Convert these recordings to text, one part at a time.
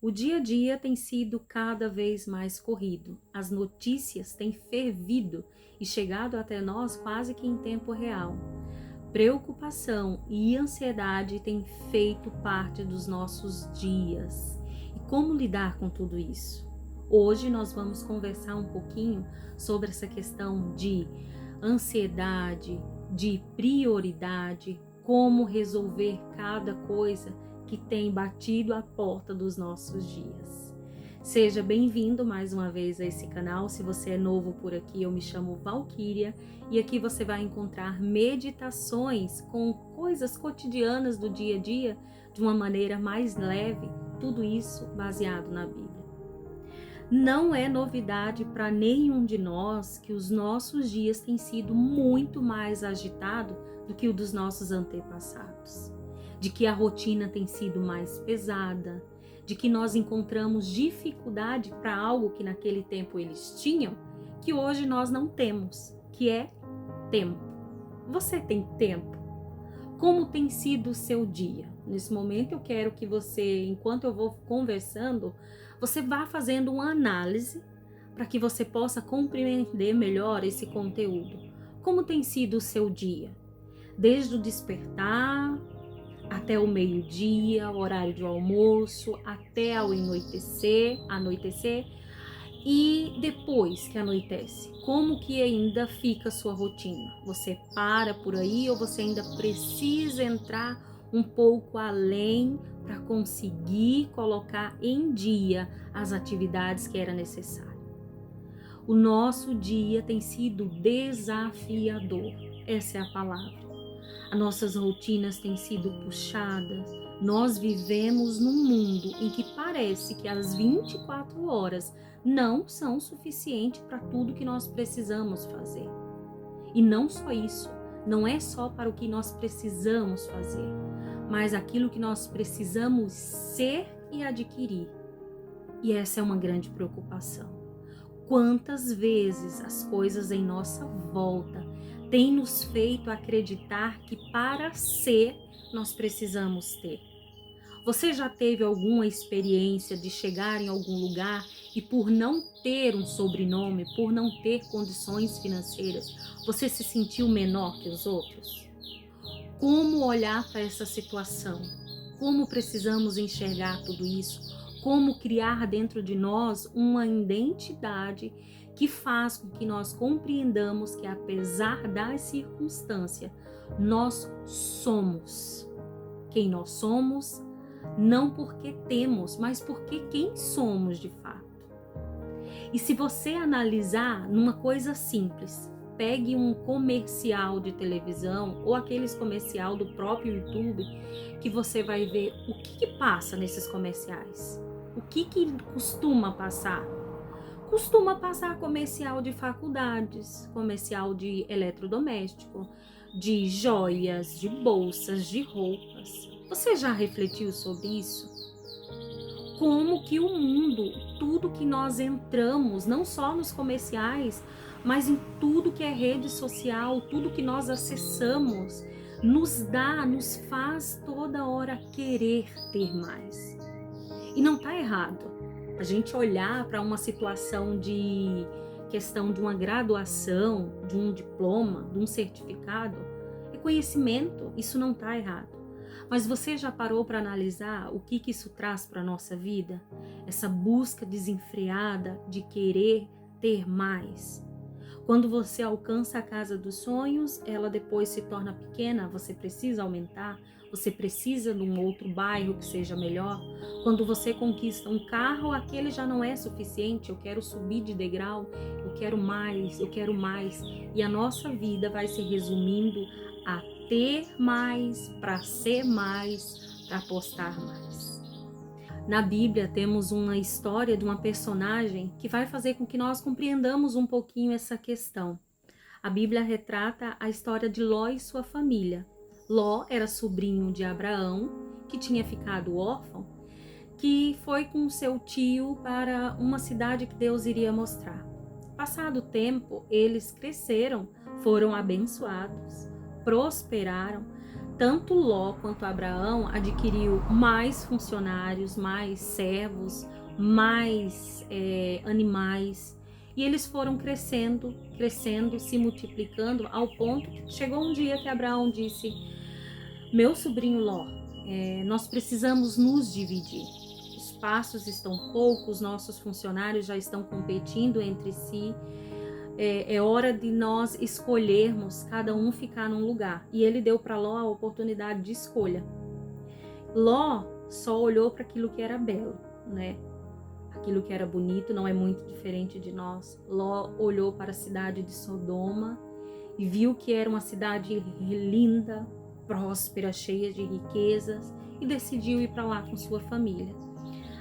O dia a dia tem sido cada vez mais corrido. As notícias têm fervido e chegado até nós quase que em tempo real. Preocupação e ansiedade têm feito parte dos nossos dias. E como lidar com tudo isso? Hoje nós vamos conversar um pouquinho sobre essa questão de ansiedade, de prioridade, como resolver cada coisa que tem batido a porta dos nossos dias. Seja bem-vindo mais uma vez a esse canal. Se você é novo por aqui, eu me chamo Valquíria e aqui você vai encontrar meditações com coisas cotidianas do dia a dia de uma maneira mais leve, tudo isso baseado na Bíblia. Não é novidade para nenhum de nós que os nossos dias têm sido muito mais agitados do que o dos nossos antepassados, de que a rotina tem sido mais pesada, de que nós encontramos dificuldade para algo que naquele tempo eles tinham, que hoje nós não temos, que é tempo. Você tem tempo? Como tem sido o seu dia? Nesse momento eu quero que você, enquanto eu vou conversando, você vá fazendo uma análise para que você possa compreender melhor esse conteúdo. Como tem sido o seu dia? Desde o despertar até o meio-dia, o horário de almoço, até o anoitecer, e depois que anoitece, como que ainda fica a sua rotina? Você para por aí ou você ainda precisa entrar um pouco além para conseguir colocar em dia as atividades que era necessário? O nosso dia tem sido desafiador, essa é a palavra. As nossas rotinas têm sido puxadas. Nós vivemos num mundo em que parece que as 24 horas não são suficientes para tudo que nós precisamos fazer. E não só isso, não é só para o que nós precisamos fazer, mas aquilo que nós precisamos ser e adquirir. E essa é uma grande preocupação. Quantas vezes as coisas em nossa volta têm nos feito acreditar que para ser nós precisamos ter? Você já teve alguma experiência de chegar em algum lugar e por não ter um sobrenome, por não ter condições financeiras, você se sentiu menor que os outros? Como olhar para essa situação? Como precisamos enxergar tudo isso? Como criar dentro de nós uma identidade que faz com que nós compreendamos que apesar das circunstâncias, nós somos quem nós somos, não porque temos, mas porque quem somos de fato. E se você analisar numa coisa simples, pegue um comercial de televisão ou aqueles comercial do próprio YouTube, que você vai ver o que passa nesses comerciais. O que costuma passar? Costuma passar comercial de faculdades, comercial de eletrodoméstico, de joias, de bolsas, de roupas. Você já refletiu sobre isso? Como que o mundo, tudo que nós entramos, não só nos comerciais, mas em tudo que é rede social, tudo que nós acessamos, nos faz toda hora querer ter mais. E não está errado a gente olhar para uma situação de questão de uma graduação, de um diploma, de um certificado, é conhecimento, isso não está errado. Mas você já parou para analisar o que isso traz para a nossa vida? Essa busca desenfreada de querer ter mais. Quando você alcança a casa dos sonhos, ela depois se torna pequena, você precisa aumentar, você precisa de um outro bairro que seja melhor. Quando você conquista um carro, aquele já não é suficiente, eu quero subir de degrau, eu quero mais, eu quero mais. E a nossa vida vai se resumindo a ter mais, para ser mais, para postar mais. Na Bíblia temos uma história de uma personagem que vai fazer com que nós compreendamos um pouquinho essa questão. A Bíblia retrata a história de Ló e sua família. Ló era sobrinho de Abraão, que tinha ficado órfão, que foi com seu tio para uma cidade que Deus iria mostrar. Passado o tempo, eles cresceram, foram abençoados, prosperaram, tanto Ló quanto Abraão adquiriu mais funcionários, mais servos, mais animais. E eles foram crescendo, se multiplicando, ao ponto que chegou um dia que Abraão disse: meu sobrinho Ló, nós precisamos nos dividir. Os pastos estão poucos, nossos funcionários já estão competindo entre si. É hora de nós escolhermos, cada um ficar num lugar. E ele deu para Ló a oportunidade de escolha. Ló só olhou para aquilo que era belo, né? Aquilo que era bonito, não é muito diferente de nós. Ló olhou para a cidade de Sodoma e viu que era uma cidade linda, próspera, cheia de riquezas, e decidiu ir para lá com sua família.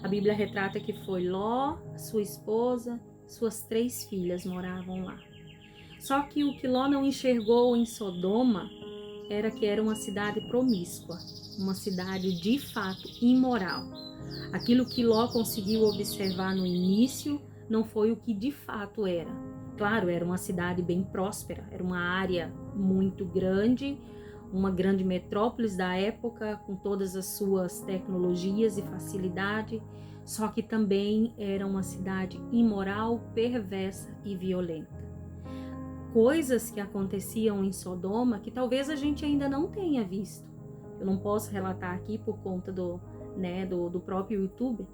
A Bíblia retrata que foi Ló, sua esposa, suas 3 filhas moravam lá. Só que o que Ló não enxergou em Sodoma era que era uma cidade promíscua, uma cidade de fato imoral. Aquilo que Ló conseguiu observar no início não foi o que de fato era. Claro, era uma cidade bem próspera, era uma área muito grande, uma grande metrópole da época, com todas as suas tecnologias e facilidade, só que também era uma cidade imoral, perversa e violenta. Coisas que aconteciam em Sodoma que talvez a gente ainda não tenha visto. Eu não posso relatar aqui por conta do próprio YouTube,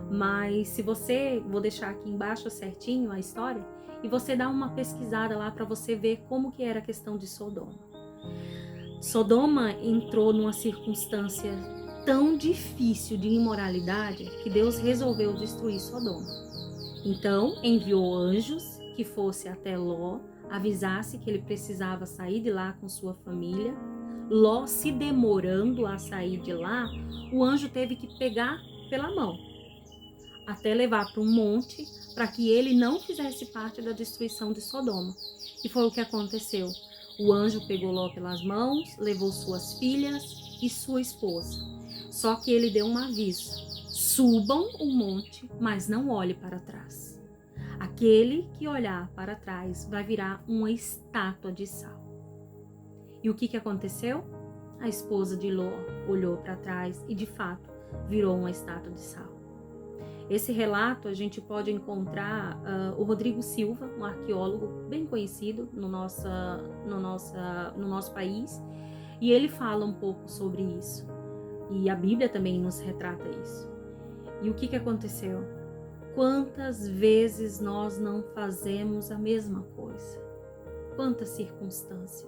mas se você, vou deixar aqui embaixo certinho a história, e você dá uma pesquisada lá para você ver como que era a questão de Sodoma. Sodoma entrou numa circunstância tão difícil de imoralidade que Deus resolveu destruir Sodoma. Então enviou anjos que fosse até Ló, avisasse que ele precisava sair de lá com sua família. Ló se demorando a sair de lá, o anjo teve que pegar pela mão, até levar para um monte, para que ele não fizesse parte da destruição de Sodoma. E foi o que aconteceu. O anjo pegou Ló pelas mãos, levou suas filhas e sua esposa. Só que ele deu um aviso: subam o monte, mas não olhe para trás. Aquele que olhar para trás vai virar uma estátua de sal. E o que aconteceu? A esposa de Ló olhou para trás e de fato virou uma estátua de sal. Esse relato a gente pode encontrar o Rodrigo Silva, um arqueólogo bem conhecido no nosso país, e ele fala um pouco sobre isso. E a Bíblia também nos retrata isso. E o que aconteceu? Quantas vezes nós não fazemos a mesma coisa? Quantas circunstâncias,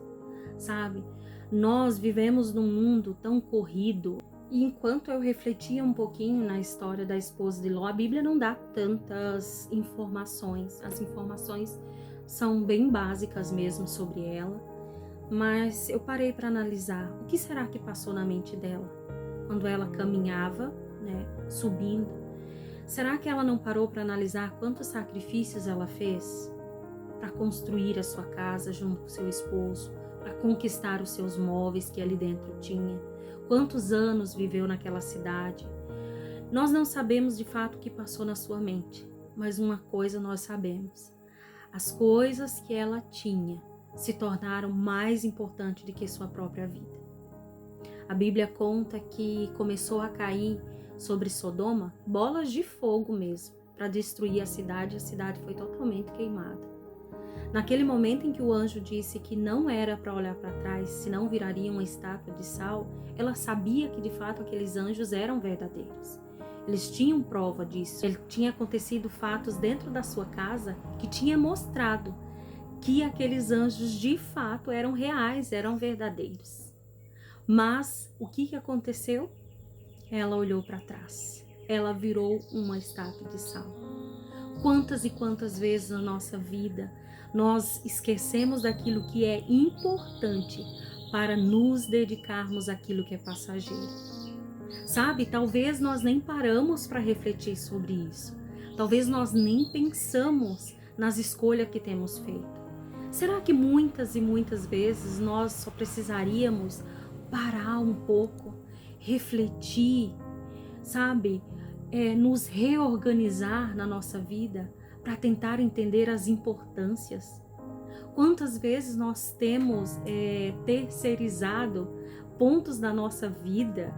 sabe? Nós vivemos num mundo tão corrido. E enquanto eu refletia um pouquinho na história da esposa de Ló, a Bíblia não dá tantas informações. As informações são bem básicas mesmo sobre ela. Mas eu parei para analisar o que será que passou na mente dela quando ela caminhava, subindo. Será que ela não parou para analisar quantos sacrifícios ela fez para construir a sua casa junto com seu esposo, para conquistar os seus móveis que ali dentro tinha? Quantos anos viveu naquela cidade? Nós não sabemos de fato o que passou na sua mente, mas uma coisa nós sabemos: as coisas que ela tinha se tornaram mais importantes do que sua própria vida. A Bíblia conta que começou a cair sobre Sodoma bolas de fogo mesmo, para destruir a cidade foi totalmente queimada. Naquele momento em que o anjo disse que não era para olhar para trás, senão viraria uma estátua de sal, ela sabia que de fato aqueles anjos eram verdadeiros. Eles tinham prova disso. Ele tinha acontecido fatos dentro da sua casa que tinha mostrado que aqueles anjos de fato eram reais, eram verdadeiros. Mas o que aconteceu? Ela olhou para trás. Ela virou uma estátua de sal. Quantas e quantas vezes na nossa vida nós esquecemos daquilo que é importante para nos dedicarmos àquilo que é passageiro. Sabe, talvez nós nem paramos para refletir sobre isso. Talvez nós nem pensamos nas escolhas que temos feito. Será que muitas e muitas vezes nós só precisaríamos parar um pouco, refletir, sabe, nos reorganizar na nossa vida para tentar entender as importâncias? Quantas vezes nós temos terceirizado pontos da nossa vida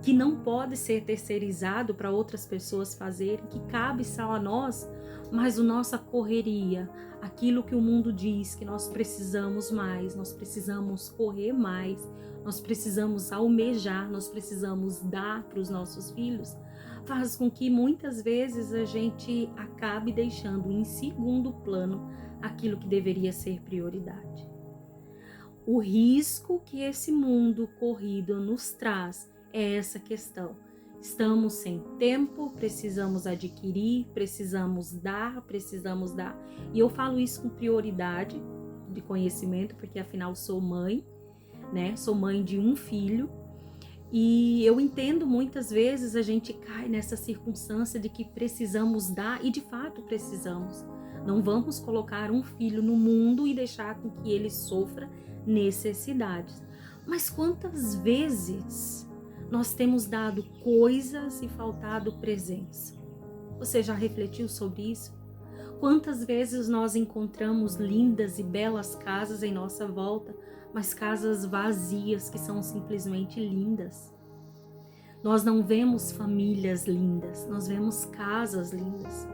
que não pode ser terceirizado para outras pessoas fazerem, que cabe só a nós, mas a nossa correria, aquilo que o mundo diz que nós precisamos mais, nós precisamos correr mais, nós precisamos almejar, nós precisamos dar para os nossos filhos, faz com que muitas vezes a gente acabe deixando em segundo plano aquilo que deveria ser prioridade. O risco que esse mundo corrido nos traz é essa questão. Estamos sem tempo, precisamos adquirir, precisamos dar. E eu falo isso com prioridade de conhecimento, porque afinal sou mãe, né? Sou mãe de um filho. E eu entendo muitas vezes a gente cai nessa circunstância de que precisamos dar, e de fato precisamos. Não vamos colocar um filho no mundo e deixar com que ele sofra necessidades. Mas quantas vezes nós temos dado coisas e faltado presença? Você já refletiu sobre isso? Quantas vezes nós encontramos lindas e belas casas em nossa volta, mas casas vazias que são simplesmente lindas? Nós não vemos famílias lindas, nós vemos casas lindas.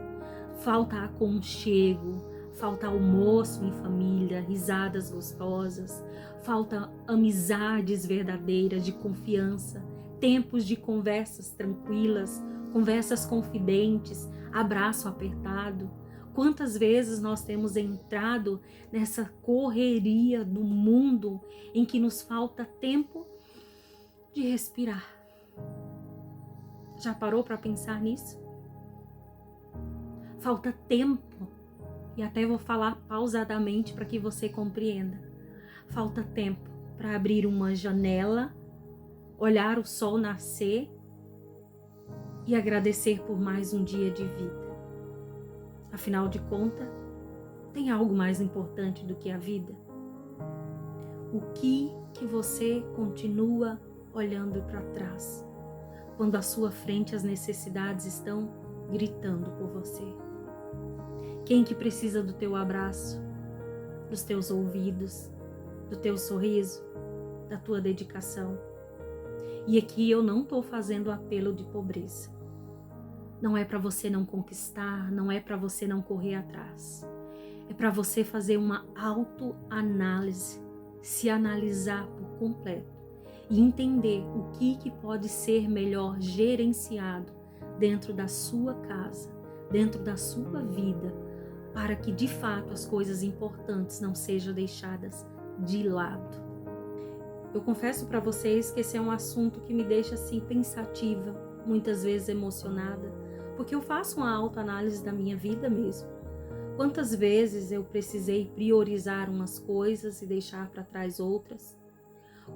Falta aconchego, falta almoço em família, risadas gostosas, falta amizades verdadeiras, de confiança, tempos de conversas tranquilas, conversas confidentes, abraço apertado. Quantas vezes nós temos entrado nessa correria do mundo em que nos falta tempo de respirar? Já parou para pensar nisso? Falta tempo, e até vou falar pausadamente para que você compreenda. Falta tempo para abrir uma janela, olhar o sol nascer e agradecer por mais um dia de vida. Afinal de contas, tem algo mais importante do que a vida? O que você continua olhando para trás, quando à sua frente as necessidades estão gritando por você? Quem que precisa do teu abraço, dos teus ouvidos, do teu sorriso, da tua dedicação? E aqui eu não estou fazendo apelo de pobreza. Não é para você não conquistar, não é para você não correr atrás. É para você fazer uma autoanálise, se analisar por completo e entender o que pode ser melhor gerenciado dentro da sua casa, dentro da sua vida, para que de fato as coisas importantes não sejam deixadas de lado. Eu confesso para vocês que esse é um assunto que me deixa assim pensativa, muitas vezes emocionada, porque eu faço uma autoanálise da minha vida mesmo. Quantas vezes eu precisei priorizar umas coisas e deixar para trás outras?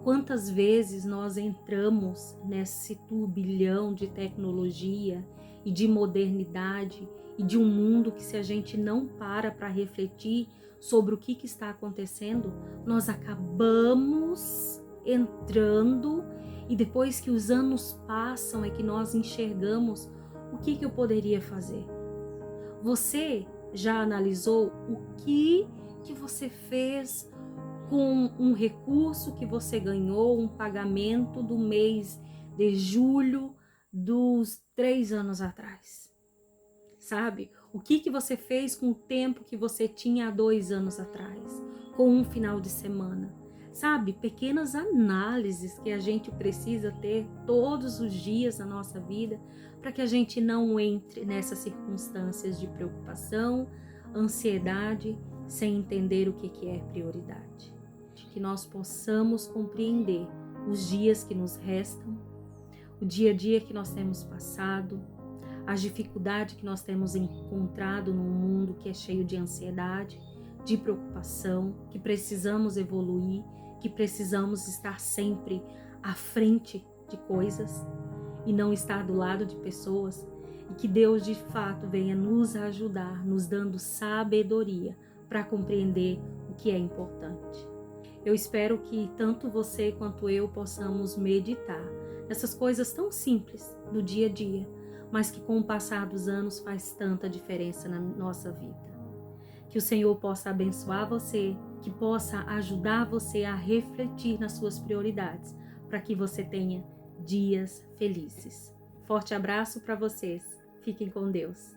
Quantas vezes nós entramos nesse turbilhão de tecnologia e de modernidade e de um mundo que, se a gente não para refletir sobre o que está acontecendo, nós acabamos entrando, e depois que os anos passam é que nós enxergamos o que eu poderia fazer. Você já analisou o que você fez com um recurso que você ganhou, um pagamento do mês de julho dos 3 anos atrás? Sabe? O que você fez com o tempo que você tinha há 2 anos atrás? Com um final de semana? Sabe? Pequenas análises que a gente precisa ter todos os dias na nossa vida para que a gente não entre nessas circunstâncias de preocupação, ansiedade, sem entender o que é prioridade. Que nós possamos compreender os dias que nos restam, o dia a dia que nós temos passado, as dificuldades que nós temos encontrado num mundo que é cheio de ansiedade, de preocupação, que precisamos evoluir, que precisamos estar sempre à frente de coisas e não estar do lado de pessoas, e que Deus de fato venha nos ajudar, nos dando sabedoria para compreender o que é importante. Eu espero que tanto você quanto eu possamos meditar nessas coisas tão simples do dia a dia, mas que com o passar dos anos faz tanta diferença na nossa vida. Que o Senhor possa abençoar você, que possa ajudar você a refletir nas suas prioridades, para que você tenha dias felizes. Forte abraço para vocês. Fiquem com Deus.